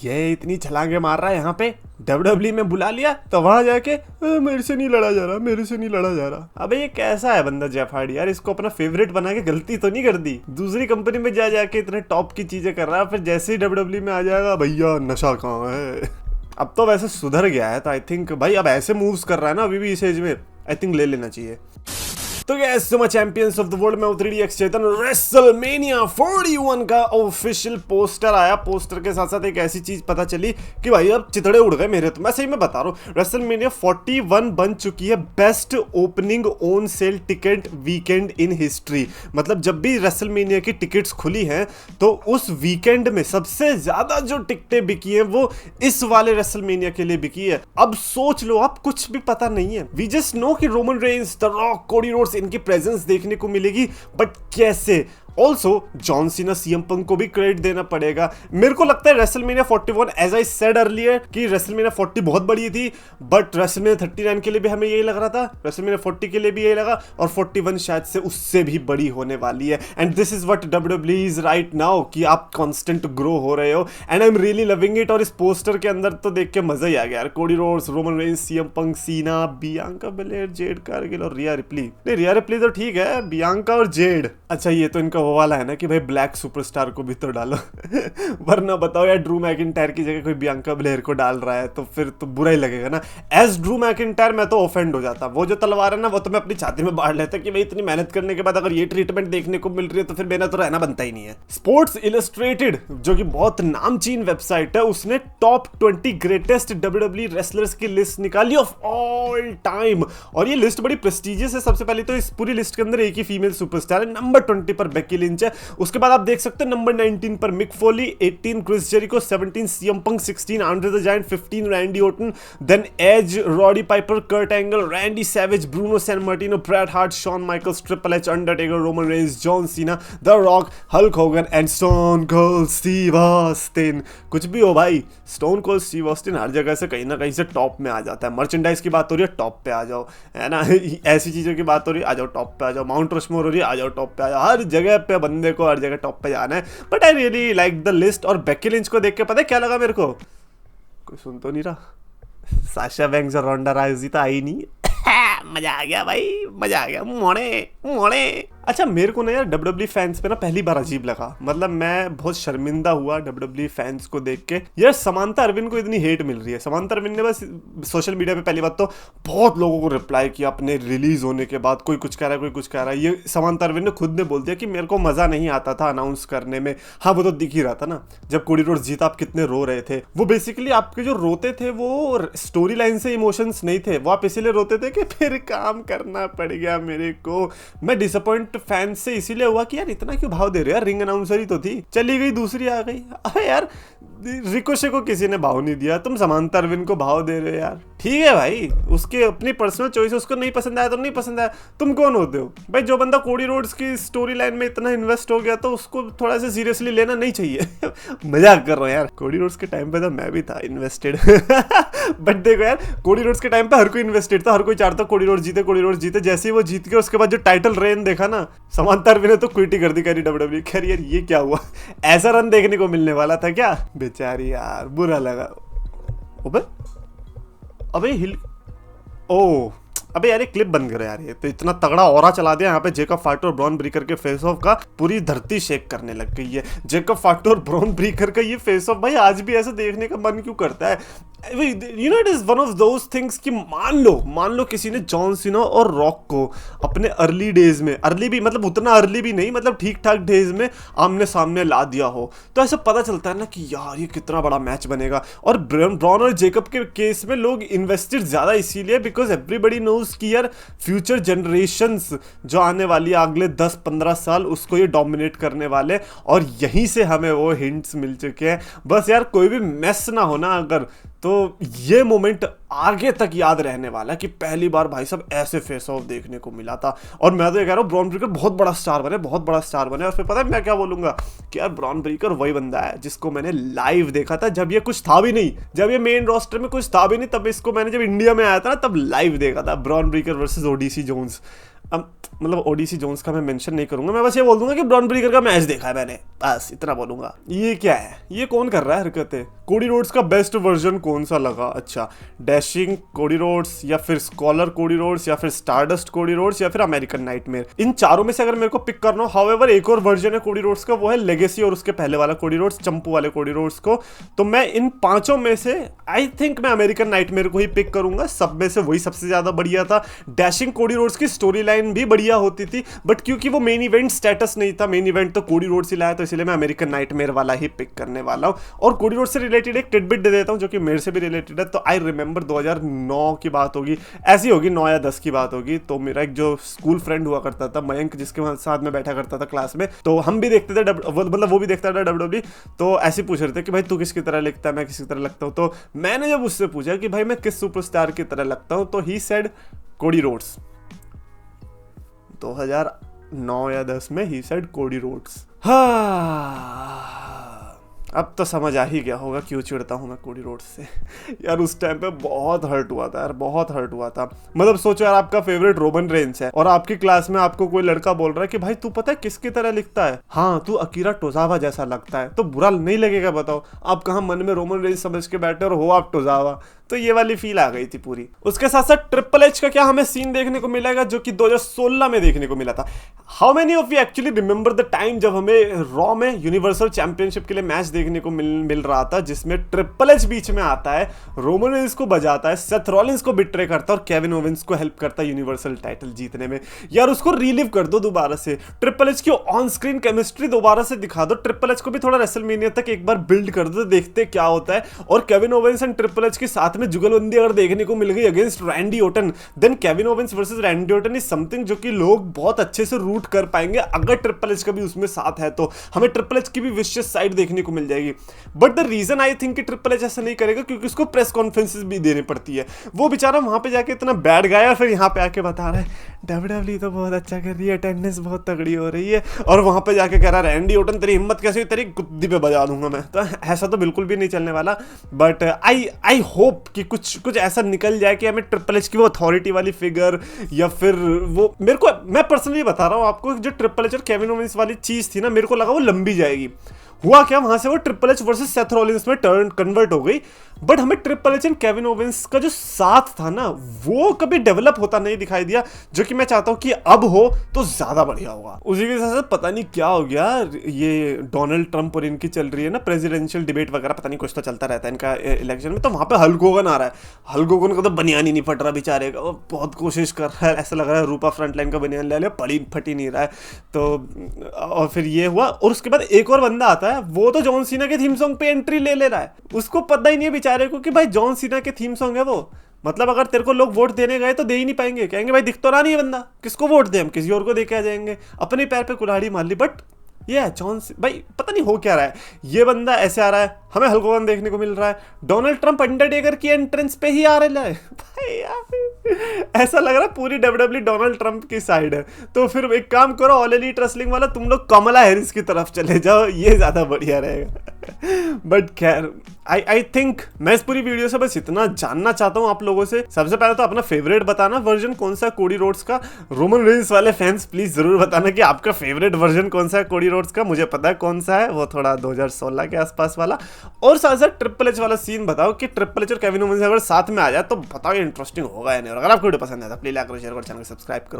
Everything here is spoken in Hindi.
ये इतनी छलांगे मार रहा है यहाँ पे, डब्ल्यूडब्ल्यू में बुला लिया तो वहां जाके मेरे से नहीं लड़ा जा रहा, मेरे से नहीं लड़ा जा रहा। अबे ये कैसा है बंदा जेफ हार्डी यार, इसको अपना फेवरेट बना के गलती तो नहीं कर दी? दूसरी कंपनी में जा जाके इतने टॉप की चीजें कर रहा है, फिर जैसे ही डब्ल्यूडब्ल्यू में आ जाएगा भैया नशा कहाँ है। अब तो वैसे सुधर गया है, तो आई थिंक भाई अब ऐसे मूव्स कर रहा है ना अभी भी इस एज में, आई थिंक ले लेना चाहिए। तो guys so much champions of the world में 3DX चेतन, रेसलमेनिया 41 का ऑफिशियल पोस्टर आया। पोस्टर के साथ साथ एक ऐसी चीज पता चली कि भाई अब चितड़े उड़ गए मेरे, तो मैं सही में बता रहा हूँ, रेसलमेनिया 41 बन चुकी है best opening on sale ticket weekend in history. मतलब जब भी रेसलमेनिया की टिकट्स खुली हैं तो उस वीकेंड में सबसे ज्यादा जो टिकटें बिकी हैं वो इस वाले रेसलमेनिया के लिए बिकी है। अब सोच लो, आप कुछ भी पता नहीं है, वी जस्ट नो कि Roman Reigns, the Rock, Cody Rhodes, इनकी प्रेजेंस देखने को मिलेगी, बट कैसे? Also John Cena, CM Punk को भी क्रेडिट देना पड़ेगा। मेरे को लगता है WrestleMania 41, as I said earlier, कि रेसलमेनिया 40 बहुत बड़ी थी, बट रेसलमेनिया 39 के लिए भी हमें यही लग रहा था, रेसलमेनिया 40 के लिए भी यही लगा, और 41 शायद से उससे भी बड़ी होने वाली है। And this is what WWE is right now, कि आप कांस्टेंट ग्रो हो रहे हो, and I am really loving it. और इस पोस्टर के अंदर तो देख के मजा ही आ गया यार। Cody Rhodes, Roman Reigns, CM Punk, सीना, बियांका बेलेयर, जेड कारगिल और रिया रिप्ली। नहीं, रिया रिप्ली तो ठीक है, बियांका और जेड, अच्छा ये तो इनका वो वाला है ना कि भाई ब्लैक सुपरस्टार को भी तो डालो। वरना बताओ यार, ड्रू मैकिंटायर की जगह कोई बियांका ब्लेयर को डाल रहा है तो फिर तो बुरा ही लगेगा ना। एज ड्रू मैकिंटायर मैं तो ऑफेंड हो जाता। वो जो तलवार है ना, वो तो मैं अपनी छाती में बांध लेता कि भाई इतनी मेहनत करने के बाद अगर ये ट्रीटमेंट देखने को मिल रही है तो फिर मेरा तो रहना बनता ही नहीं है। स्पोर्ट्स इलस्ट्रेटेड, जो कि बहुत नामचीन वेबसाइट है, उसने टॉप 20 ग्रेटेस्ट डब्ल्यूडब्ल्यू रेसलर्स की लिस्ट निकाली ऑफ ऑल टाइम, और ये लिस्ट बड़ी प्रेस्टिजियस है। सबसे पहले तो इस पूरी लिस्ट के अंदर एक ही फीमेल सुपरस्टार है, नंबर 20 पर बेकी लिंच है। उसके बाद आप देख सकते हैं नंबर 19 पर Mick Foley, 18 Chris Jericho, 17 CM Punk, 16 Andre the Giant, 15 Randy Orton, then Edge, Roddy Piper, Kurt Angle, Randy Savage, Bruno Sammartino, Bret Hart, Shawn Michaels, Triple H, Undertaker, Roman Reigns, John Cena, the Rock, Hulk Hogan and Stone Cold Steve Austin. कुछ भी हो भाई, स्टोन कोल्ड स्टीव ऑस्टिन हर जगह से कहीं ना कहीं से टॉप में आ जाता है। मर्चेंडाइज की बात हो रही है, टॉप पे आ जाओ, है ना। ऐसी चीजों की बात हो रही है, आ जाओ टॉप पे आ जाओ। माउंट रशमोर हो रही है, आ जाओ टॉप पे आ जाओ। हर जगह पे बंदे को हर जगह टॉप पे जाना है। But I really like the list. और बेकी लिंच को देख के पता है क्या लगा मेरे को? कोई सुन तो नहीं रहा, साशा बैंक्स और रोंडा राउजी तो आई नहीं। मजा आ गया भाई, मजा आ गया, मोड़े मोड़े। अच्छा मेरे को ना यार डब्ल्यूडब्ल्यू फैंस पे ना पहली बार अजीब लगा, मतलब मैं बहुत शर्मिंदा हुआ डब्ल्यूडब्ल्यू फैंस को देख के। यार समांता अरविंद को इतनी हेट मिल रही है। समांता अरविंद ने बस सोशल मीडिया पे पहली बात तो बहुत लोगों को रिप्लाई किया अपने रिलीज होने के बाद, कोई कुछ कह रहा है, कोई कुछ कह रहा है। ये समांता अरविंद ने खुद ने बोल दिया कि मेरे को मजा नहीं आता था अनाउंस करने में। हाँ वो तो दिख ही रहा था ना, जब कोडी रोड्स जीता आप कितने रो रहे थे। वो बेसिकली आपके जो रोते थे वो स्टोरी लाइन से इमोशंस नहीं थे, वो आप इसीलिए रोते थे कि फिर काम करना पड़ गया मेरे को। मैं डिसअपॉइंट फैंस से इसीलिए हुआ कि यार इतना क्यों भाव दे रहे हो यार, रिंग अनाउंसर ही तो थी, चली गई दूसरी आ गई। अरे यार रिकोशे को किसी ने भाव नहीं दिया, तुम समांता अरविंद को भाव दे रहे हो यार। ठीक है भाई, उसकी अपनी पर्सनल चॉइस है, उसको नहीं पसंद आया तो नहीं पसंद आया, तुम कौन होते हो भाई? जो बंदा कोडी रोड्स की स्टोरी लाइन में इतना इन्वेस्ट हो गया तो उसको थोड़ा सा सीरियसली लेना नहीं चाहिए। मजाक कर रहा हूँ यार, कोडी रोड्स के टाइम पे तो मैं भी था इन्वेस्टेड। बट देखो यार, कोडी रोड्स के टाइम पे हर कोई इन्वेस्टेड था, हर कोई चाहता कोडी रोड्स जीते, कोडी रोड्स जीते। जैसे ही वो जीत गया उसके बाद जो टाइटल रेन देखा ना, समांता अरविंद ने तो क्विट ही कर दी, करी डब्ल्यूडब्ल्यू। खैर यार ये क्या हुआ, ऐसा रन देखने को मिलने वाला था क्या? बेचारी यार, बुरा लगा। अबे हिल, ओ अबे यार ये क्लिप बंद करो यार, ये तो इतना तगड़ा ऑरा चला दिया यहाँ पे। जेकब फाटो और ब्रॉन ब्रीकर के फेस ऑफ का पूरी धरती शेक करने लग गई है। जेकब फाटो और ब्रॉन ब्रीकर का ये फेस ऑफ भाई आज भी ऐसा देखने का मन क्यों करता है? You know it is one of those things कि मान लो किसी ने जॉन सीना और रॉक को अपने अर्ली डेज में, अर्ली भी मतलब उतना अर्ली भी नहीं, मतलब ठीक ठाक डेज में आमने सामने ला दिया हो, तो ऐसा पता चलता है ना कि यार ये कितना बड़ा मैच बनेगा। और ब्रॉन और जेकब के केस में लोग इन्वेस्टेड ज्यादा इसीलिए बिकॉज एवरीबडी नोज कि यार फ्यूचर जनरेशंस जो आने वाली है अगले 10-15 साल, उसको ये डोमिनेट करने वाले, और यहीं से हमें वो हिंट्स मिल चुके हैं। बस यार कोई भी मेस ना होना अगर, तो ये मोमेंट आगे तक याद रहने वाला है कि पहली बार भाई साहब ऐसे फेस ऑफ देखने को मिला था। और मैं तो ये कह रहा हूँ ब्रॉन ब्रीकर बहुत बड़ा स्टार बने, बहुत बड़ा स्टार बने। और फिर पता है मैं क्या बोलूंगा कि यार ब्रॉन ब्रीकर वही बंदा है जिसको मैंने लाइव देखा था जब ये कुछ था भी नहीं, जब ये मेन रोस्टर में कुछ था भी नहीं, तब इसको मैंने जब इंडिया में आया था ना तब लाइव देखा था, bronze Breaker versus Odissi Jones. अब मतलब ओडीसी जोन्स का मैं मेंशन नहीं करूंगा, मैं बस ये बोल दूंगा कि ब्रॉन ब्रीकर का मैच देखा है मैंने, बस इतना बोलूंगा। ये क्या है, ये कौन कर रहा है हरकतें? कोडी रोड्स का बेस्ट वर्जन कौन सा लगा? अच्छा, डैशिंग कोडी रोड्स या फिर स्कॉलर कोडी रोड्स या फिर स्टारडस्ट कोडी रोड्स या फिर अमेरिकन नाइटमेयर, इन चारों में से अगर मेरे को पिक करना हो, हाउएवर एक और वर्जन है कोडी रोड्स का, वो है लेगेसी और उसके पहले वाला कोडी रोड्स, चंपू वाले कोडी रोड्स को। तो मैं इन पांचों में से आई थिंक मैं अमेरिकन नाइटमेयर को ही पिक करूंगा, सब में से वही सबसे ज्यादा बढ़िया था। डैशिंग कोडी रोड्स की स्टोरी लाइन भी बढ़िया होती थी, बट क्योंकि वो मेन इवेंट स्टेटस नहीं था, मेन इवेंट तो कोडी रोड्स ही लाया, तो इसलिए मैं अमेरिकन नाइटमेयर वाला ही पिक करने वाला हूं। और कोडी रोड्स से रिलेटेड एक टिडबिट दे देता हूं जो कि मेरे से भी रिलेटेड है। तो आई रिमेंबर 2009 की बात होगी, ऐसी होगी 9 या 10 की बात होगी। तो मेरा एक जो स्कूल फ्रेंड हुआ करता था मयंक, जिसके साथ में बैठा करता था क्लास में, तो हम भी देखते थे, मतलब वो भी देखता था डब्ल्यूडब्ल्यूई। तो ऐसे पूछ रहे थे कि भाई तू किसकी तरह लिखता है, मैं किसकी तरह लगता हूँ। तो मैंने जब उससे पूछा कि भाई मैं किस सुपरस्टार की तरह लगता हूँ, तो ही सेड कोडी रोड्स। 2009 या 10 में ही सेड कोडी रोड्स। हाँ, अब तो समझ आ ही गया होगा क्यों चिढ़ता हूँ मैं कोडी रोड्स से। यार उस टाइम पे बहुत हर्ट हुआ था यार, बहुत हर्ट हुआ था। मतलब सोचो यार, आपका फेवरेट रोमन रेंस है और आपकी क्लास में आपको कोई लड़का बोल रहा है कि भाई तू पता है किसकी तरह लिखता है? हाँ, तू अकीरा टोजावा जैसा लगता है। तो बुरा नहीं लगेगा? बताओ, आप कहाँ मन में रोमन रेंस समझ के बैठे और हो आप टोजावा। तो ये वाली फील आ गई थी पूरी। उसके साथ साथ ट्रिपल एच का क्या हमें सीन देखने को मिलेगा जो कि 2016 में देखने को मिला था। How many of you actually remember the time जब हमें रॉ में यूनिवर्सल चैंपियनशिप के लिए मैच देखने को मिल रहा था, जिसमें ट्रिपल एच बीच में आता है, रोमन रेंस को बजाता है, सेथ रॉलिंस को बिट्रे करता है और केविन ओवेंस को हेल्प करता है यूनिवर्सल टाइटल जीतने में। यार उसको रिलीव कर दो दोबारा से, ट्रिपल एच की ऑन स्क्रीन केमिस्ट्री दोबारा से दिखा दो, ट्रिपल एच को भी थोड़ा रेसलमेनिया तक एक बार बिल्ड कर दो, देखते क्या होता है। और Kevin Owens and Triple H के साथ में जुगलबंदी अगर देखने को मिल गई against Randy Orton, then Kevin Owens versus Randy Orton is something जो कि लोग बहुत अच्छे से रूट कर पाएंगे। अगर ट्रिपल एच का भी उसमें साथ है तो हमें ट्रिपल एच की भी विशियस साइड देखने को मिल जाएगी। But the reason I think कि ट्रिपल एच ऐसा नहीं करेगा क्योंकि उसको प्रेस कॉन्फ्रेंसेस भी देनी पड़ती है। वो बेचारा वहां पे जाके इतना बैठ गया और फिर यहाँ पे आके बता रहा है डब्ल्यूडब्ल्यूई तो बहुत अच्छा कर रही है, अटेंडेंस बहुत तगड़ी हो रही है, और वहां पे जाके कह रहा है रैंडी ओटन तेरी हिम्मत कैसी, तेरी कुत्ती पे बजा दूंगा मैं। तो ऐसा तो बिल्कुल भी नहीं चलने वाला। बट आई होप कि कुछ ऐसा निकल जाए कि हमें ट्रिपल एच की वो अथॉरिटी वाली फिगर, या फिर वो मेरे को, मैं पर्सनली बता रहा हूँ आपको, जो ट्रिपल एच और केविन ओवेंस वाली चीज थी ना, मेरे को लगा वो लंबी जाएगी। हुआ क्या, वहां से वो triple H versus Seth Rollins में कन्वर्ट हो गई। बट हमें triple H and Kevin Owens का जो साथ था ना, वो कभी डेवलप होता नहीं दिखाई दिया, जो कि मैं चाहता हूं कि अब हो तो ज्यादा बढ़िया होगा। उसी के साथ पता नहीं क्या हो गया, ये डोनाल्ड ट्रंप और इनकी चल रही है ना प्रेसिडेंशियल डिबेट वगैरह, पता नहीं कुछ तो चलता रहता है इनका इलेक्शन में। तो वहां पे हल्क होगन आ रहा है, हल्क होगन का तो बनियान ही नहीं फट रहा बेचारे का, वो बहुत कोशिश कर रहा है, ऐसा लग रहा है रूपा फ्रंटलाइन का बनियान ले लिया, फट ही नहीं रहा है। तो और फिर ये हुआ, और उसके बाद एक और बंदा आता है, वो तो जॉन सीना के थीम सॉन्ग पे एंट्री ले रहा है। उसको पता ही नहीं है बेचारे को कि भाई जॉन सीना के थीम सॉन्ग है वो। मतलब अगर तेरे को लोग वोट देने गए तो दे ही नहीं पाएंगे, कहेंगे भाई दिख तो रहा नहीं है बंदा, किसको वोट दे, हम किसी और को दे के आ जाएंगे, अपने पैर पे कुल्हाड़ी मार ली। बट ये जॉन भाई पता नहीं हो क्या रहा है, ये बंदा ऐसे आ रहा है, हमें हल्क होगन देखने को मिल रहा है, डोनाल्ड ट्रंप अंडरटेकर की एंट्रेंस पे ही आ रहा है भाई यार, ऐसा लग रहा है पूरी डब्ल्यूडब्ल्यूई डोनाल्ड ट्रंप की साइड है। तो फिर एक काम करो, ऑल एलीट रेसलिंग वाला तुम लोग कमला हैरिस की तरफ चले जाओ, ये ज्यादा बढ़िया रहेगा। बट खैर आई थिंक मैं इस पूरी वीडियो से बस इतना जानना चाहता हूँ आप लोगों से। सबसे पहले तो अपना फेवरेट बताना वर्जन कौन सा कोडी रोड्स का। रोमन रेंस वाले फैंस प्लीज जरूर बताना कि आपका फेवरेट वर्जन कौन सा है कोडी रोड्स का। मुझे पता है कौन सा है, वो थोड़ा 2016 के आसपास वाला। और साथ साथ ट्रिपल एच वाला सीन बताओ कि ट्रिपल एच और केविन ओवेंस अगर साथ में आ जाए तो बताओ इंटरेस्टिंग होगा या नहीं। और अगर आपको वीडियो पसंद है तो प्लीज लाइक करो, शेयर करो, चैनल को सब्सक्राइब करो।